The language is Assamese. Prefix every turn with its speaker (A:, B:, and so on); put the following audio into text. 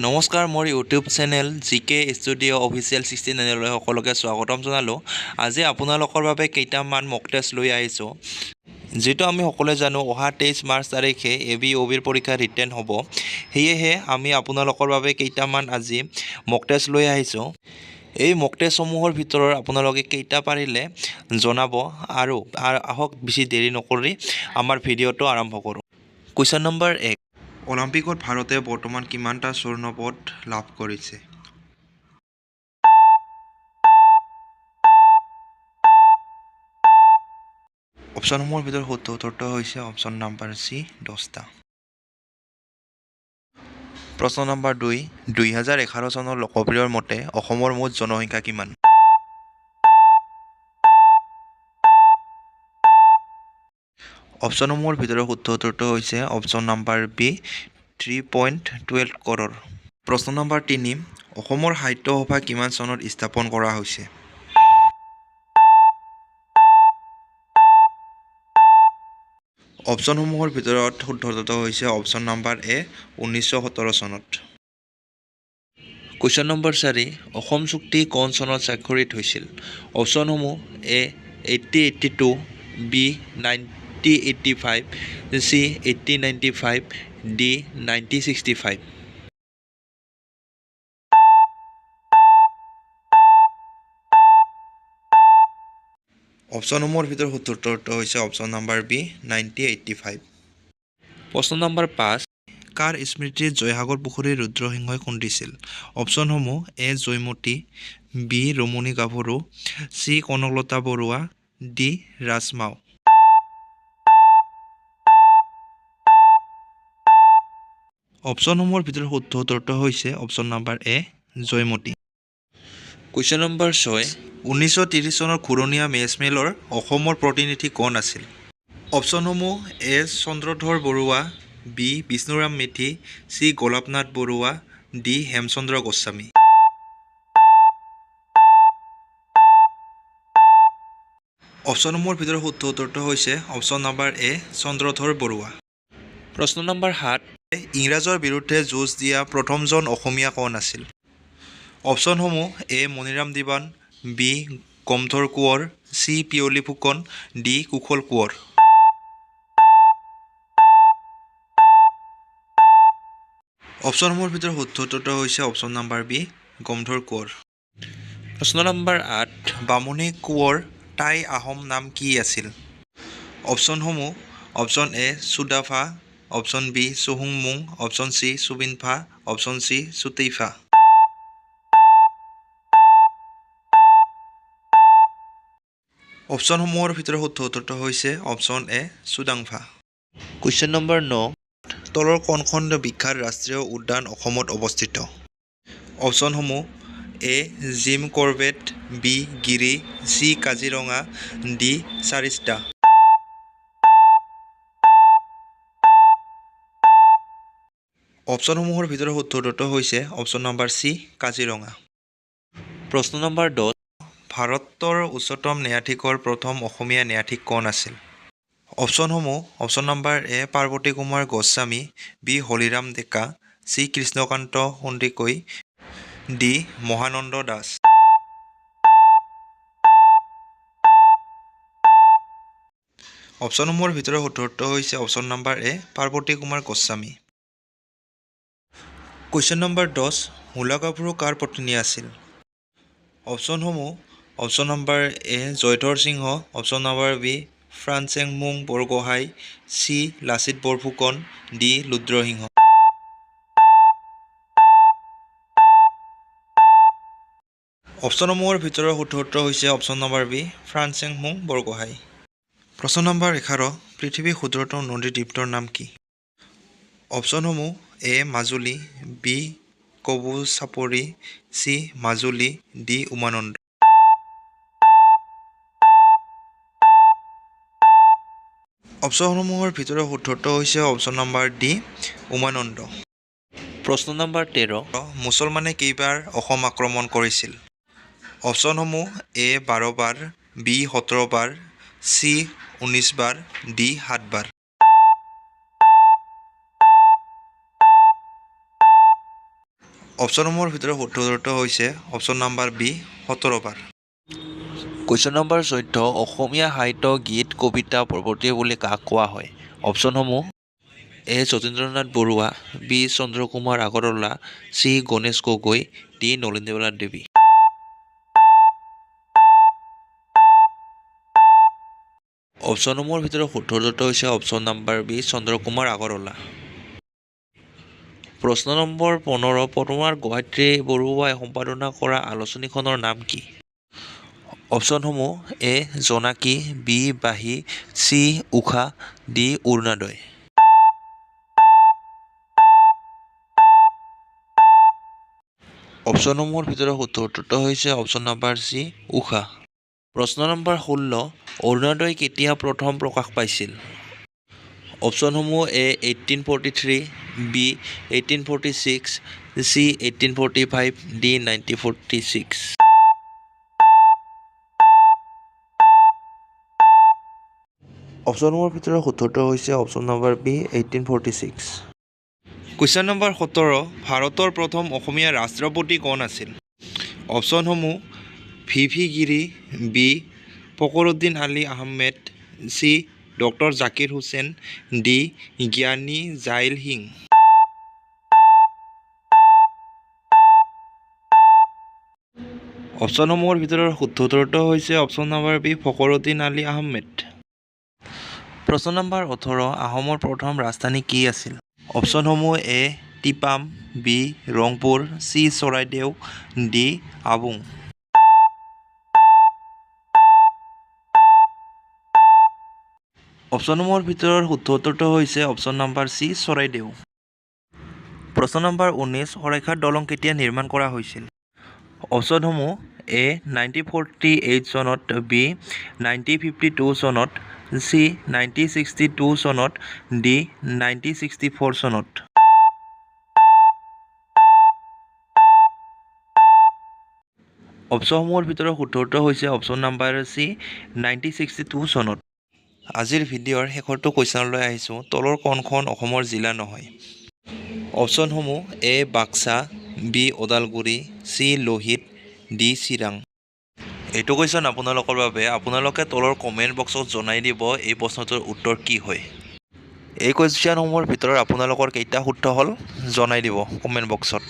A: নমস্কাৰ, মোৰ ইউটিউব চেনেল জিকে ষ্টুডিঅ' অফিচিয়েল 69লৈ সকলোকে স্বাগতম জনালোঁ। আজি আপোনালোকৰ বাবে কেইটামান মক টেষ্ট লৈ আহিছোঁ। যিটো আমি সকলোৱে জানো, অহা 23 মাৰ্চ তাৰিখে ABOBৰ পৰীক্ষা ৰিটেন হ'ব। সেয়েহে আমি আপোনালোকৰ বাবে কেইটামান আজি মক টেষ্ট লৈ আহিছোঁ। এই মক টেষ্টসমূহৰ ভিতৰত আপোনালোকে কেইটা পাৰিলে জনাব আৰু আহক বেছি দেৰি নকৰি আমাৰ ভিডিঅ'টো আৰম্ভ কৰোঁ। কুৱেশ্যন নম্বৰ 1, অলিম্পিকত ভাৰতে বৰ্তমান কিমানটা স্বৰ্ণ পদক লাভ কৰিছে? অপশ্যনসমূহৰ ভিতৰত শুদ্ধ উত্তৰটো হৈছে অপশ্যন নম্বৰ চি, 10টা। প্ৰশ্ন নম্বৰ 2, 2011 চনৰ লোকপ্ৰিয়ৰ মতে অসমৰ মুঠ জনসংখ্যা কিমান? অপশ্যনসমূহৰ ভিতৰত শুদ্ধ উত্তৰটো হৈছে অপশ্যন নম্বৰ বি, 3.12 কৰড়। প্ৰশ্ন নম্বৰ 3, অসমৰ সাহিত্য সভা কিমান চনত স্থাপন কৰা হৈছিল? অপশ্যনসমূহৰ ভিতৰত শুদ্ধ উত্তৰটো হৈছে অপশ্যন নম্বৰ এ, 1917 চনত। কুৱেশ্যন নম্বৰ 4, অসম চুক্তি কোন চনত স্বাক্ষৰিত হৈছিল? অপশ্যনসমূহ এ, 1882, বি, 1985, চি, 1895, ডি, 1965। অপশ্যনসমূহৰ ভিতৰত শুদ্ধ উত্তৰটো হৈছে অপশ্যন নম্বৰ বি, 1985। প্ৰশ্ন নম্বৰ 5, কাৰ স্মৃতিত জয়সাগৰ পুখুৰী ৰুদ্ৰসিংহই খুন্দিছিল? অপশ্যনসমূহ এ, জয়মতী, বি, ৰমণী গাভৰু, চি, কনকলতা বৰুৱা, ডি, ৰাজমাও। অপশ্যনসমূহৰ ভিতৰত শুদ্ধ উত্তৰটো হৈছে option number A, Joymoti. Question number 6, 1930 চনৰ ঘূৰণীয়া মেজমেলৰ অসমৰ প্ৰতিনিধি কোন আছিল? অপশ্যনসমূহ A, Chandradhar Barua, B, Bishnuram Medhi, C, Golapnath Barua, D, Hemchandra Goswami. অপশ্যনসমূহৰ ভিতৰত শুদ্ধ উত্তৰটো হৈছে option number A, Chandradhar Barua. প্ৰশ্ন নম্বৰ 7, ইংৰাজৰ বিৰুদ্ধে যুঁজ দিয়া প্ৰথমজন অসমীয়া কোন আছিল? অপশ্যনসমূহ A, Maniram Dewan, B, Gomdhar Konwar, C, Piyoli Phukan, D, Kushal Konwar. অপশ্যনসমূহৰ ভিতৰত শুদ্ধ উত্তৰটো হৈছে option number B, Gomdhar Konwar. প্ৰশ্ন নম্বৰ 8, বামুণী কোঁৱৰ টাই আহোম নাম কি আছিল? অপশ্যনসমূহ option A, Sudapha, option B, চুহুংমুং, option C, Subinpha, option C, Sutepha. অপশ্যনসমূহৰ ভিতৰত শুদ্ধ উত্তৰটো হৈছে option A, Sudangpha. Question number 9, তলৰ কোনখন বিখ্যাত ৰাষ্ট্ৰীয় উদ্যান অসমত অৱস্থিত? অপশ্যনসমূহ এ, জিম কৰবেট, বি, গিৰি, চি, কাজিৰঙা, ডি, চাৰিষ্টা। অপশ্যনসমূহৰ ভিতৰত শুদ্ধ উত্তৰটো হৈছে অপশ্যন নম্বৰ চি, কাজিৰঙা। প্ৰশ্ন নম্বৰ 10, ভাৰতৰ উচ্চতম ন্যায়াধীশৰ প্ৰথম অসমীয়া ন্যায়াধীশ কোন আছিল? অপশ্যনসমূহ option number A, Parbati Kumar Goswami, B, Haliram Deka, C, Krishnakanta Sandikoi, D, Mahananda Das. অপশ্যনসমূহৰ ভিতৰত শুদ্ধ উত্তৰ হৈছে option number A, Parbati Kumar Goswami. Question number 10, Mula Gabharu কাৰ পত্নী আছিল? অপশ্যনসমূহ option number A, Jaydhar Singha, option number B, Phrasengmung Borgohain, C, Lachit Borphukan, D, Rudrasingha. অপশ্যনসমূহৰ ভিতৰত শুদ্ধ উত্তৰ হৈছে option number B, Phrasengmung Borgohain. প্ৰশ্ন নম্বৰ 11, পৃথিৱীৰ ক্ষুদ্ৰতম নদী দ্বীপটোৰ নাম কি? অপশ্যনসমূহ এ, মাজুলী, বি, কবুল চাপৰি, চি, মাজুলী, ডি, উমানন্দ। অপশ্যনসমূহৰ ভিতৰত শুদ্ধ উত্তৰ হৈছে অপশ্যন নম্বৰ ডি, উমানন্দ। প্ৰশ্ন নম্বৰ 13, মুছলমানে কেইবাৰ অসম আক্ৰমণ কৰিছিল? অপশ্যনসমূহ এ, 12 বাৰ, বি, 17 বাৰ, চি, 19 বাৰ, ডি, 7 বাৰ। অপশ্যনসমূহৰ ভিতৰত শুদ্ধটো হৈছে অপশ্যন নাম্বাৰ বি 17 বাৰ। কুৱেশ্যন নম্বৰ 14 অসমীয়া সাহিত্য গীত কবিতা প্ৰৱৰ্তী বুলি কাক কোৱা হয়? অপশ্যনসমূহ A Jatindranath Barua, B Chandrakumar Agarwala, C Ganesh Gogoi, D Nalinibala Devi. অপশ্যনসমূহৰ ভিতৰত শুদ্ধটো হৈছে option number B Chandrakumar Agarwala. প্ৰশ্ন নম্বৰ 15 পদ্মাৰ গায়ত্ৰী বৰুৱাই সম্পাদনা কৰা আলোচনীখনৰ নাম কি? অপশ্যনসমূহ এ জোনাকী, বি বাঁহী, চি উষা, ডি অৰুণোদয়। অপশ্যনসমূহৰ ভিতৰত শুদ্ধটো হৈছে অপশ্যন নাম্বাৰ চি উষা। প্ৰশ্ন নম্বৰ 16 অৰুণোদয় কেতিয়া প্ৰথম প্ৰকাশ পাইছিল? অপশ্যনসমূহ এ 1843, বি 1846, চি 1845, ডি 1946। অপশ্যনসমূহৰ ভিতৰত শুদ্ধটো হৈছে option number B 1846। Question number 17 ভাৰতৰ প্ৰথম অসমীয়া ৰাষ্ট্ৰপতি কোন আছিল? অপশ্যনসমূহ V Giri, B Fakhruddin Ali Ahmed, C doctor Zakir Hussain, D Giani Zail Singh. অপশ্যনসমূহৰ ভিতৰত শুদ্ধটো হৈছে option number B Fakhruddin Ali Ahmed. প্ৰশ্ন নম্বৰ 18 আহোমৰ প্ৰথম ৰাজধানী কি আছিল? অপশ্যনসমূহ A Tipam, B Rangpur, C Charaideo, D আবুং। অপশ্যনসমূহৰ ভিতৰত শুদ্ধটো হৈছে অপশ্যন নম্বৰ চি চৰাইদেউ। প্ৰশ্ন নম্বৰ 19 শৰাইঘাট দলং কেতিয়া নিৰ্মাণ কৰা হৈছিল? অপশ্যনসমূহ এ 1948 চনত, বি 1952 চনত, চি 1962 চনত, ডি 1964 চনত। অপশ্যনসমূহৰ ভিতৰত শুদ্ধটো হৈছে অপশ্যন নাম্বাৰ চি 1962 চনত। আজিৰ ভিডিঅ'ৰ শেষৰটো কুৱেশ্যনলৈ আহিছোঁ তলৰ কোনখন অসমৰ জিলা নহয়? অপশ্যনসমূহ A Baksa, B Udalguri, C Lohit, D Chirang. এইটো কুৱেশ্যন আপোনালোকৰ বাবে আপোনালোকে তলৰ কমেণ্ট বক্সত জনাই দিব এই প্ৰশ্নটোৰ উত্তৰ কি হয়। এই কুৱেশ্যনসমূহৰ ভিতৰত আপোনালোকৰ কেইটা শুদ্ধ হ'ল জনাই দিব কমেণ্ট বক্সত।